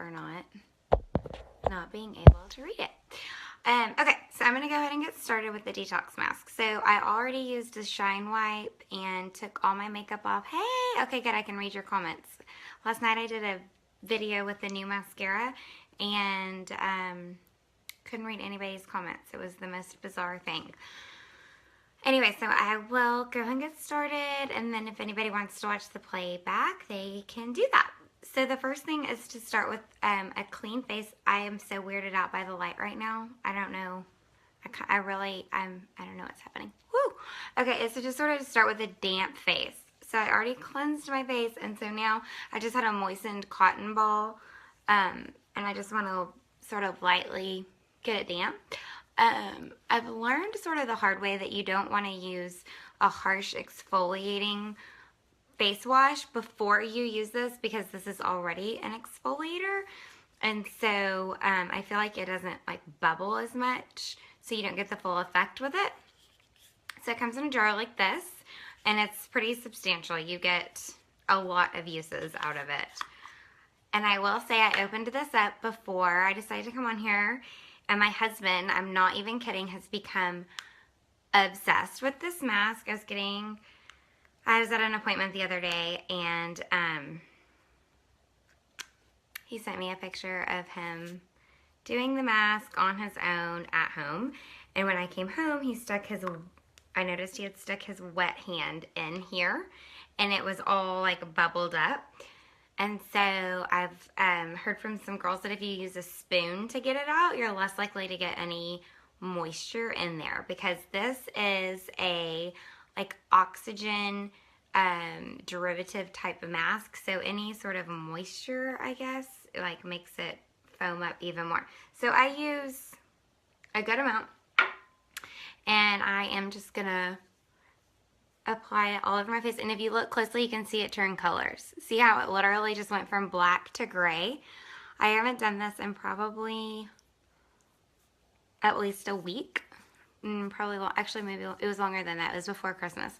for not being able to read it. Okay, so I'm going to go ahead and get started with the detox mask. So I already used a shine wipe and took all my makeup off. Hey, okay, good, I can read your comments. Last night I did a video with the new mascara and couldn't read anybody's comments. It was the most bizarre thing. Anyway, so I will go and get started, and then if anybody wants to watch the playback, they can do that. So the first thing is to start with a clean face. I am so weirded out by the light right now. I don't know. I don't know what's happening. Woo! Okay, so just sort of start with a damp face. So I already cleansed my face, and so now I just had a moistened cotton ball, and I just want to sort of lightly get it damp. I've learned sort of the hard way that you don't want to use a harsh exfoliating face wash before you use this because this is already an exfoliator, and so I feel like it doesn't like bubble as much, so you don't get the full effect with it. So it comes in a jar like this, and it's pretty substantial. You get a lot of uses out of it. And I will say I opened this up before I decided to come on here, and my husband, I'm not even kidding, has become obsessed with this mask. I was at an appointment the other day, and he sent me a picture of him doing the mask on his own at home. And when I came home, I noticed he had stuck his wet hand in here, and it was all like bubbled up. And so I've heard from some girls that if you use a spoon to get it out, you're less likely to get any moisture in there, because this is a like oxygen derivative type of mask. So any sort of moisture, I guess, like makes it foam up even more. So I use a good amount, and I am just gonna apply it all over my face. And if you look closely, you can see it turn colors. See how it literally just went from black to gray? I haven't done this in probably at least a week. Actually, maybe it was longer than that. It was before Christmas,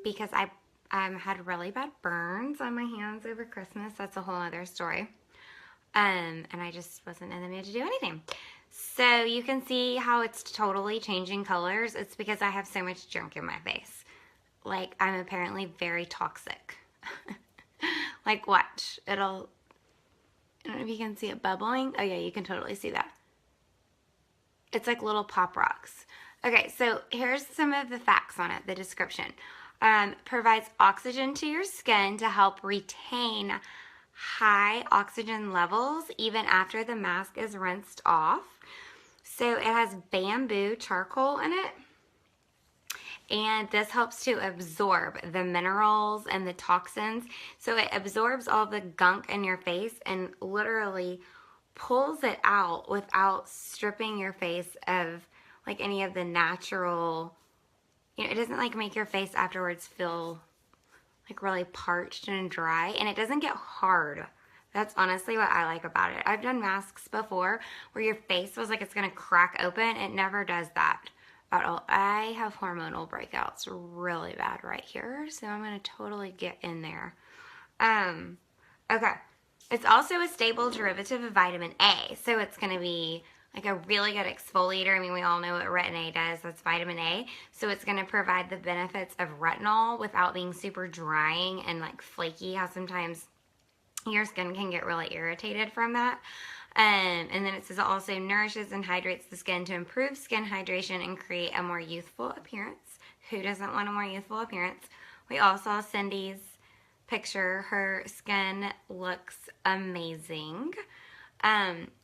because I had really bad burns on my hands over Christmas. That's a whole other story. And I just wasn't in the mood to do anything. So you can see how it's totally changing colors. It's because I have so much junk in my face. Like, I'm apparently very toxic. Like, watch. I don't know if you can see it bubbling. Oh yeah, you can totally see that. It's like little pop rocks. Okay, so here's some of the facts on it, the description. Provides oxygen to your skin to help retain high oxygen levels even after the mask is rinsed off. So it has bamboo charcoal in it, and this helps to absorb the minerals and the toxins. So it absorbs all the gunk in your face and literally pulls it out without stripping your face of like any of the natural, it doesn't like make your face afterwards feel like really parched and dry, and it doesn't get hard. That's honestly what I like about it. I've done masks before where your face feels like it's gonna crack open. It never does that at all. I have hormonal breakouts really bad right here, so I'm gonna totally get in there. Okay. It's also a stable derivative of vitamin A, so it's gonna be like a really good exfoliator. I mean, we all know what retin A does. That's vitamin A. So it's going to provide the benefits of retinol without being super drying and like flaky, how sometimes your skin can get really irritated from that. And then it says it also nourishes and hydrates the skin to improve skin hydration and create a more youthful appearance. Who doesn't want a more youthful appearance? We all saw Cindy's picture. Her skin looks amazing.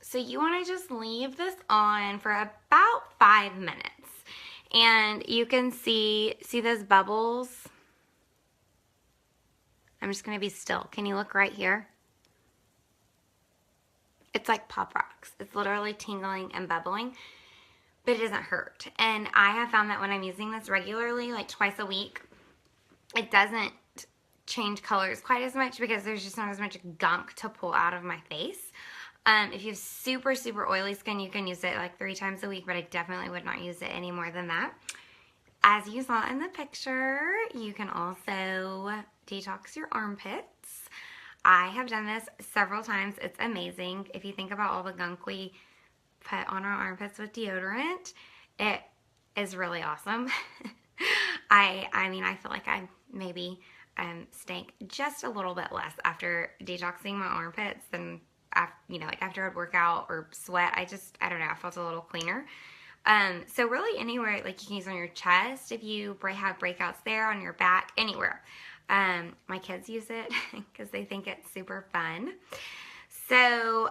So you want to just leave this on for about 5 minutes, and you can see those bubbles. I'm just going to be still. Can you look right here? It's like pop rocks. It's literally tingling and bubbling, but it doesn't hurt. And I have found that when I'm using this regularly, like twice a week, it doesn't change colors quite as much because there's just not as much gunk to pull out of my face. If you have super, super oily skin, you can use it like 3 times a week, but I definitely would not use it any more than that. As you saw in the picture, you can also detox your armpits. I have done this several times. It's amazing. If you think about all the gunk we put on our armpits with deodorant, it is really awesome. I mean, I feel like I maybe stank just a little bit less after detoxing my armpits than after, like after I'd work out or sweat. I don't know, I felt a little cleaner. So really anywhere, like you can use on your chest if you have breakouts there, on your back, anywhere. My kids use it because they think it's super fun. So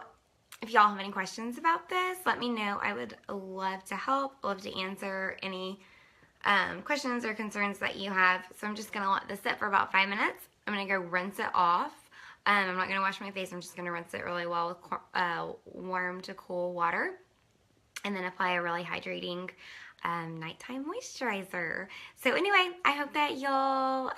if y'all have any questions about this, let me know. I would love to help, love to answer any questions or concerns that you have. So I'm just going to let this sit for about 5 minutes. I'm going to go rinse it off. I'm not going to wash my face. I'm just going to rinse it really well with warm to cool water. And then apply a really hydrating nighttime moisturizer. So anyway, I hope that you'll